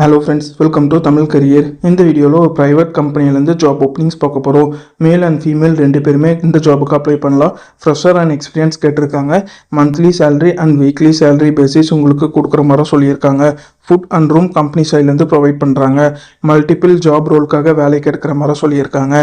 Hello friends, welcome to Tamil career. இந்த வீடியோவில் ஒரு ப்ரைவேட் கம்பெனிலேருந்து ஜாப் ஓப்பனிங்ஸ் பார்க்க போகிறோம். மேல் அண்ட் ஃபீமேல் ரெண்டு பேருமே இந்த ஜாபுக்கு அப்ளை பண்ணலாம். ஃப்ரெஷர் அண்ட் எக்ஸ்பீரியன்ஸ் கேட்டிருக்காங்க. Monthly salary and weekly salary basis உங்களுக்கு கொடுக்குற மாதிரி சொல்லியிருக்காங்க. ஃபுட் அண்ட் ரூம் கம்பெனி சைட்லேருந்து ப்ரொவைட் பண்ணுறாங்க. மல்டிபிள் ஜாப் ரோலுக்காக வேலைக்கு எடுக்கிற மாதிரி சொல்லியிருக்காங்க.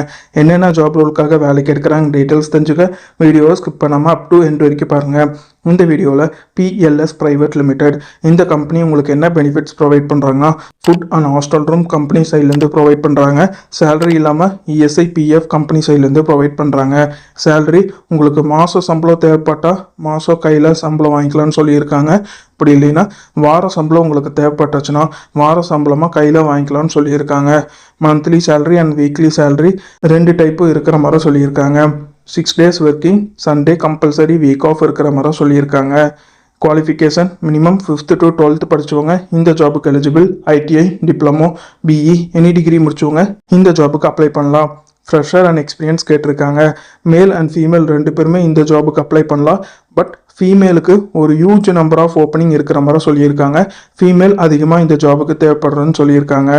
என்னென்ன ஜாப் ரோலுக்காக வேலைக்கு எடுக்கிறாங்க டீட்டெயில்ஸ் தெரிஞ்சுக்க வீடியோவை ஸ்கிப் பண்ணாமல் அப் டு எண்ட் வரைக்கும் பாருங்கள். இந்த வீடியோவில் பிஎல்எஸ் பிரைவேட் லிமிடெட் இந்த கம்பெனி உங்களுக்கு என்ன பெனிஃபிட்ஸ் ப்ரொவைட் பண்ணுறாங்கன்னா food and hostel room company சைட்லேருந்து ப்ரொவைட் பண்ணுறாங்க. சேலரி இல்லாமல் இஎஸ்ஐ பிஎஃப் கம்பெனி சைட்லேருந்து ப்ரொவைட் பண்ணுறாங்க. சேலரி உங்களுக்கு மாதம் சம்பளம் தேவைப்பட்டால் மாதம் கையில் சம்பளம் வாங்கிக்கலாம்னு சொல்லியிருக்காங்க. இப்படி இல்லைன்னா வார சம்பளம் உங்களுக்கு தேவைப்பட்டுச்சுன்னா வார சம்பளமாக கையில் வாங்கிக்கலாம்னு சொல்லியிருக்காங்க. Monthly salary and weekly salary ரெண்டு டைப்பு இருக்கிற மாதிரி சொல்லியிருக்காங்க. 6 days working, Sunday compulsory week off இருக்கிற மாதிரி சொல்லியிருக்காங்க. Qualification minimum 5th to 12th படித்தவங்க இந்த ஜாபுக்கு eligible. ITI, diploma, BE any degree முடிச்சவங்க இந்த ஜாபுக்கு அப்ளை பண்ணலாம். ஃப்ரெஷர் அண்ட் எக்ஸ்பீரியன்ஸ் கேட்டிருக்காங்க. மேல் அண்ட் ஃபீமேல் ரெண்டு பேருமே இந்த ஜாபுக்கு அப்ளை பண்ணலாம். பட் ஃபீமேலுக்கு ஒரு ஹியூஜ் நம்பர் ஆஃப் ஓப்பனிங் இருக்கிற மாதிரி சொல்லியிருக்காங்க. ஃபீமேல் அதிகமாக இந்த ஜாபுக்கு தேவைப்படுறதுன்னு சொல்லியிருக்காங்க.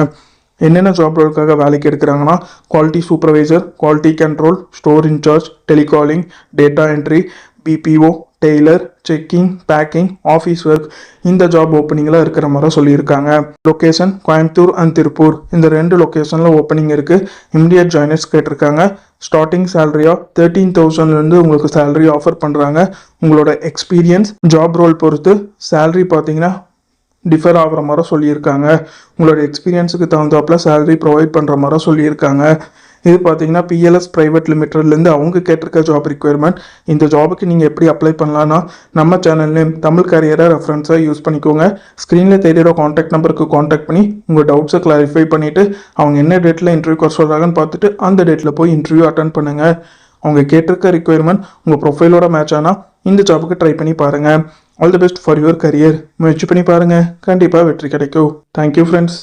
என்னென்ன ஜாப் ரோலுக்காக வேலைக்கு எடுக்கிறாங்கன்னா quality supervisor, quality control, store incharge, telecalling, data entry, BPO, tailor, checking, packing, office work இந்த ஜாப் ஓப்பனிங்கில் இருக்கிற மாதிரி சொல்லியிருக்காங்க. லொக்கேஷன் கோயம்புத்தூர் அண்ட் திருப்பூர் இந்த ரெண்டு லொக்கேஷனில் ஓப்பனிங் இருக்குது. இமிடியட் ஜாயினர்ஸ் கேட்டிருக்காங்க. ஸ்டார்டிங் சேலரியாக 13,000 உங்களுக்கு சேலரி ஆஃபர் பண்ணுறாங்க. உங்களோட எக்ஸ்பீரியன்ஸ் ஜாப் ரோல் பொறுத்து சேலரி பார்த்தீங்கன்னா டிஃபர் ஆகிற மாதிரி சொல்லியிருக்காங்க. உங்களோட எக்ஸ்பீரியன்ஸுக்கு தகுந்தாப்பில் சேலரி ப்ரொவைட் பண்ணுற மாதிரி சொல்லியிருக்காங்க. இது பார்த்தீங்கன்னா பிஎல்எஸ் ப்ரைவேட் லிமிடெட்லேருந்து அவங்க கேட்டிருக்க ஜாப் ரிக்குயர்மெண்ட். இந்த ஜாபுக்கு நீங்கள் எப்படி அப்ளை பண்ணலான்னா நம்ம சேனல் நேம் தமிழ் கரியரை ரெஃபரன்ஸாக யூஸ் பண்ணிக்கோங்க. ஸ்க்ரீனில் தெரியிற காண்டாக்ட் நம்பருக்கு காண்டாக்ட் பண்ணி உங்கள் டவுட்ஸை கிளாரிஃபை பண்ணிவிட்டு அவங்க என்ன டேட்டில் இன்டர்வியூ வர சொல்கிறாங்கன்னு பார்த்துட்டு அந்த டேட்டில் போய் இன்டர்வியூ அட்டன் பண்ணுங்கள். அவங்க கேட்டிருக்க ரிக்குயர்மெண்ட் உங்கள் ப்ரொஃபைலோட மேட்ச் ஆனால் இந்த ஜாபுக்கு ட்ரை பண்ணி பாருங்கள். All the best for your career. முயற்சி பண்ணி பாருங்கள், கண்டிப்பாக வெற்றி கிடைக்கும். Thank you friends.